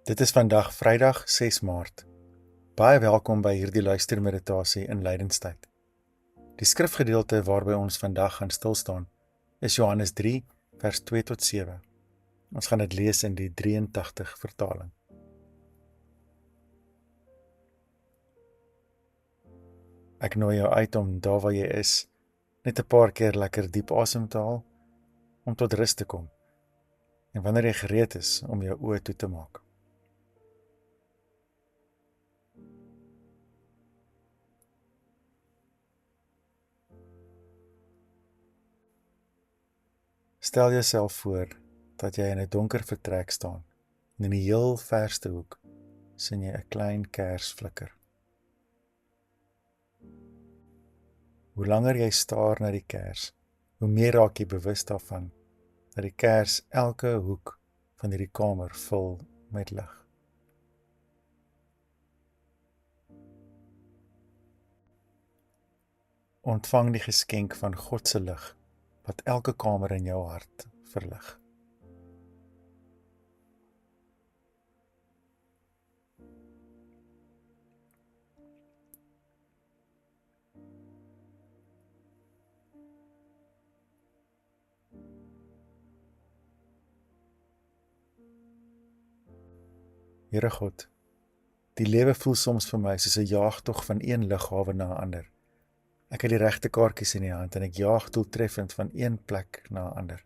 Dit is vandag Vrydag 6 Maart. Baie welkom by hierdie luistermeditasie in Lydenstyd. Die skrifgedeelte waarby ons vandag gaan stilstaan is Johannes 3 vers 2 tot 7. Ons gaan dit lees in die 83 vertaling. Ek nooi jou uit om daar waar jy is, net 'n paar keer lekker diep asem te haal, om tot rus te kom. En wanneer jy gereed is om jou oë toe te maak. Stel jouself voor dat jy in 'n donker vertrek staan en in die heel verste hoek sien jy 'n klein kers flikker. Hoe langer jy staar na die kers, hoe meer raak jy bewus daarvan dat die kers elke hoek van hierdie kamer vul met lig. Ontvang die geskenk van God se lig wat elke kamer in jou hart verlig. Here God, die lewe voel soms vir my soos 'n jaagtog van een lughawe na 'n ander. Ek het die regte kaartjies in die hand en ek jaag doeltreffend van een plek na 'n ander.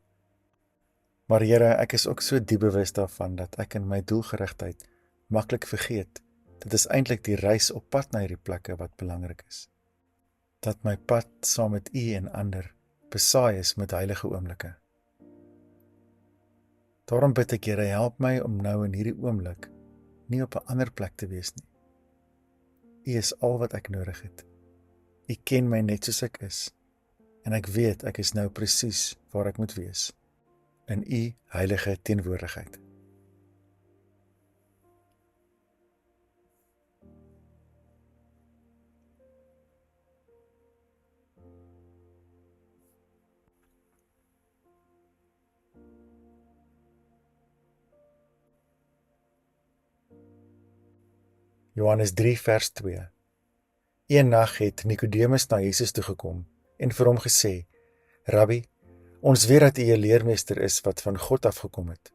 Maar Here, ek is ook so diep bewus daarvan dat ek in my doelgerigtheid maklik vergeet. Dit is eintlik die reis op pad na hierdie plekke wat belangrik is. Dat my pad saam met U en ander besaai is met heilige oomblikke. Daarom bid ek, Here, help my om nou in hierdie oomblik nie op 'n ander plek te wees nie. U is al wat ek nodig het. U ken my net soos ek is, en ek weet ek is nou presies waar ek moet wees, in U heilige teenwoordigheid. Johannes 3 vers 2. Een nag het Nikodemus na Jesus toe gekom en vir hom gesê, Rabbi, ons weet dat U 'n leermeester is wat van God afgekom het,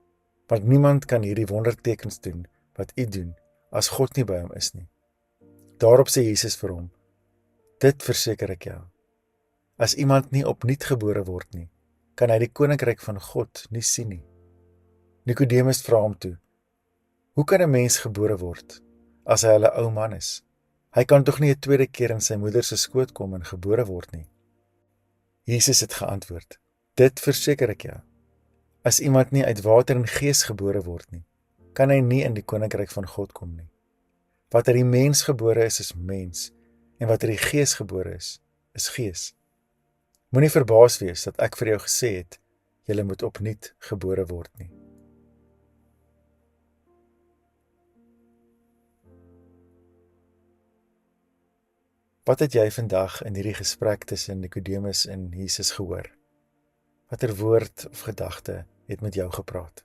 want niemand kan hierdie wondertekens doen wat U doen, as God nie by hom is nie. Daarop sê Jesus vir hom, dit verseker ek jou, as iemand nie opnuut gebore word nie, kan hy die koninkryk van God nie sien nie. Nikodemus vra hom toe, hoe kan 'n mens gebore word, as hy al 'n ou man is? Hy kan tog nie 'n tweede keer in sy moeder se skoot kom en gebore word nie. Jesus het geantwoord, dit verseker ek jou, as iemand nie uit water en gees gebore word nie, kan hy nie in die koninkryk van God kom nie. Wat uit die mens gebore is mens, en wat uit die gees gebore is gees. Moenie verbaas wees dat ek vir jou gesê het, julle moet opnuut gebore word nie. Wat het jy vandag in hierdie gesprek tussen Nikodemus en Jesus gehoor? Watter woord of gedagte het met jou gepraat?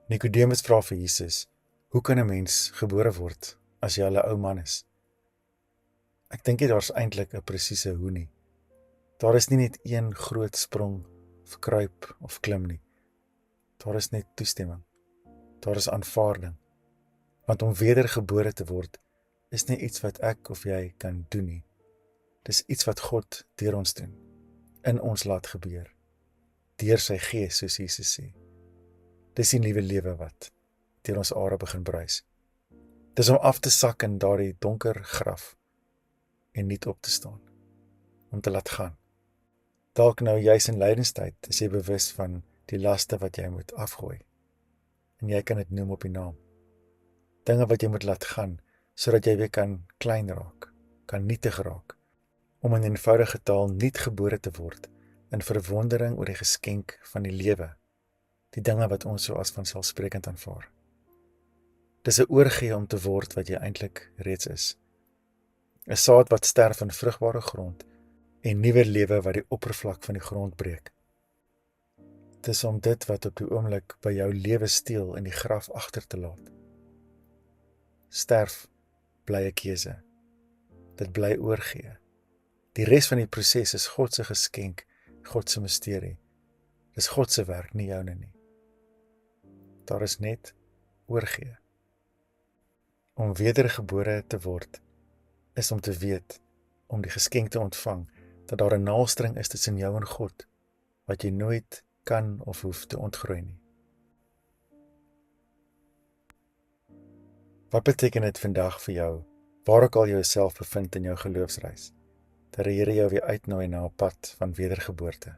Nikodemus vra vir Jesus, hoe kan 'n mens gebore word as jy al 'n ou man is? Ek dink nie daar's eintlik 'n presiese hoe nie. Daar is nie net een groot sprong of kruip of klim nie. Daar is net toestemming. Daar is aanvaarding. Want om wedergebore te word, is nie iets wat ek of jy kan doen nie. Dis iets wat God deur ons doen, in ons laat gebeur, deur sy Gees, soos Jesus sê. Dis die nuwe lewe wat deur ons are begin bruis. Dis om af te sak in daardie donker graf en nuut op te staan, om te laat gaan. Dalk nou juis in lydenstyd is jy bewus van die laste wat jy moet afgooi, en jy kan dit noem op die naam. Dinge wat jy moet laat gaan, sodat jy weer kan klein raak, kan nietig raak, om in eenvoudige taal nuut gebore te word, in verwondering oor die geskenk van die lewe, die dinge wat ons so as vanselfsprekend aanvaar. Dis 'n oorgee om te word wat jy eintlik reeds is. 'n Saad wat sterf in vrugbare grond, en nuwe lewe wat die oppervlak van die grond breek. Dis om dit wat op die oomblik by jou lewe steel in die graf agter te laat. Sterf bly 'n keuse. Dit bly oorgee. Die res van die proses is God se geskenk, God se misterie. Dis God se werk, nie joune nie. Daar is net oorgee. Om wedergebore te word, is om te weet, om die geskenk te ontvang, dat daar 'n naaldstring is tussen jou en God, wat jy nooit kan of hoef te ontgroei nie. Wat beteken dit vandag vir jou, waar ook al jy jouself bevind in jou geloofsreis, dat die Here jou weer uitnooi na 'n pad van wedergeboorte?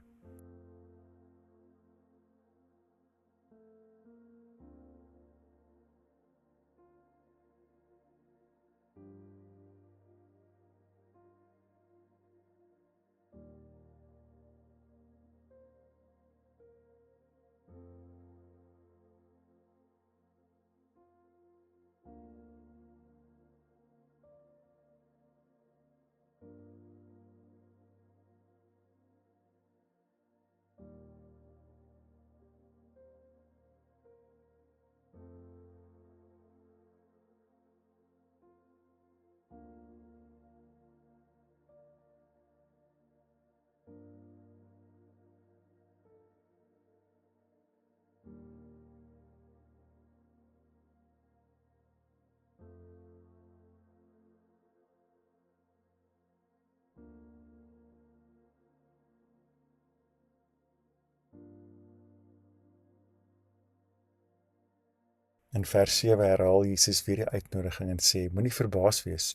In vers 7 herhaal Jesus weer die uitnodiging en sê, moenie verbaas wees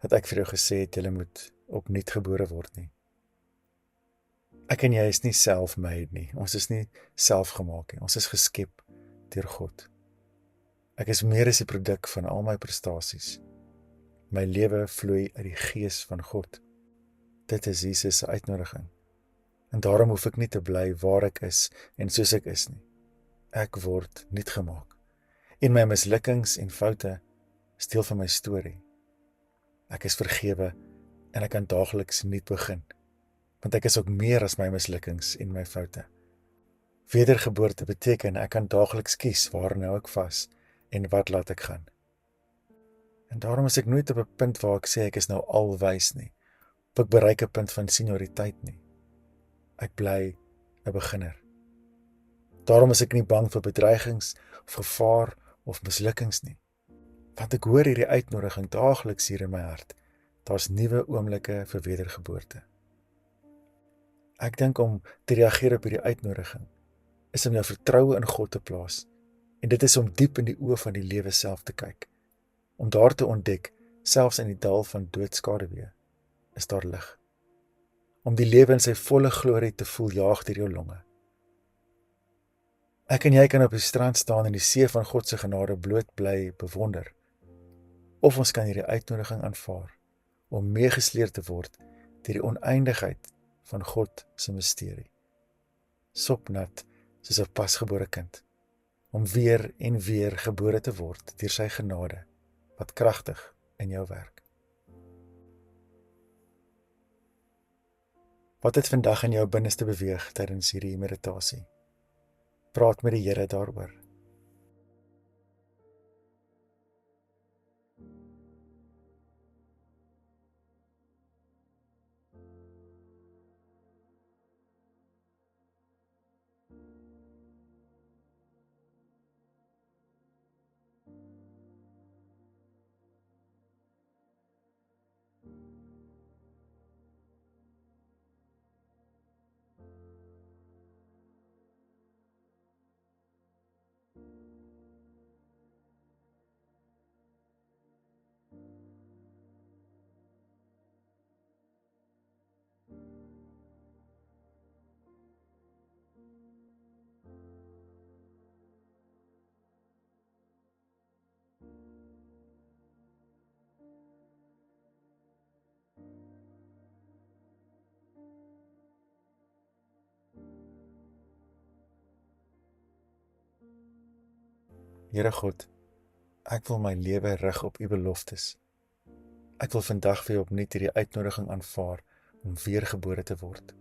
dat ek vir jou gesê het, jy moet opnuut gebore word nie. Ek en jy is nie self-made nie, ons is nie selfgemaak nie, ons is geskep deur God. Ek is meer as die produk van al my prestasies. My lewe vloei uit die Gees van God. Dit is Jesus se uitnodiging. En daarom hoef ek nie te bly waar ek is en soos ek is nie. Ek word nuut gemaak. En my mislukkings en foute is deel van my storie. Ek is vergewe en ek kan daagliks nuut begin, want ek is ook meer as my mislukkings en my foute. Wedergeboorte beteken ek kan daagliks kies waar nou ek vas en wat laat ek gaan. En daarom is ek nooit op 'n punt waar ek sê ek is nou alwys nie, of ek bereik 'n punt van senioriteit nie. Ek bly 'n beginner. Daarom is ek nie bang vir bedreigings of gevaar of mislukkings nie, want ek hoor hierdie uitnodiging daagliks hier in my hart. Daar's nuwe oomblikke vir wedergeboorte. Ek dink om te reageer op hierdie uitnodiging is om jou vertroue in God te plaas, en dit is om diep in die oë van die lewe self te kyk, om daar te ontdek, selfs in die dal van doodskaduwee, is daar lig, om die lewe in sy volle glorie te voel jaag deur jou longe. Ek en jy kan op die strand staan en die see van God se genade bloot bly bewonder, of ons kan hierdie uitnodiging aanvaar, om meegesleer te word deur die oneindigheid van God se misterie. Sopnat soos 'n pasgebore kind, om weer en weer gebore te word deur sy genade, wat kragtig in jou werk. Wat het vandag in jou binneste beweeg tydens hierdie meditasie? Praat met die Here daaroor. Here God, ek wil my lewe rig op U beloftes. Ek wil vandag weer opnuut hierdie uitnodiging aanvaar om weergebore te word.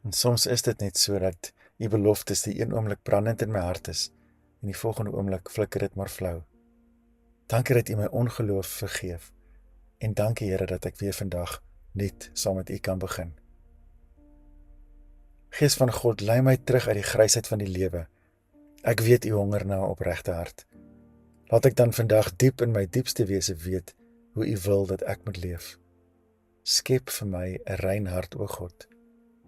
En soms is dit net so dat U beloftes die een oomblik brandend in my hart is en die volgende oomblik flikker dit maar flou. Dankie dat U my ongeloof vergeef en dankie Here dat ek weer vandag net saam met U kan begin. Gees van God, lei my terug uit die grysheid van die lewe. Ek weet U honger na 'n opregte hart. Laat ek dan vandag diep in my diepste wese weet hoe U wil dat ek moet leef. Skep vir my 'n rein hart, o God.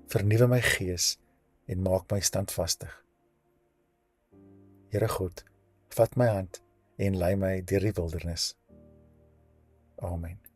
Vernuwe my gees en maak my standvastig. Here God, vat my hand en lei my deur die wildernis. Amen.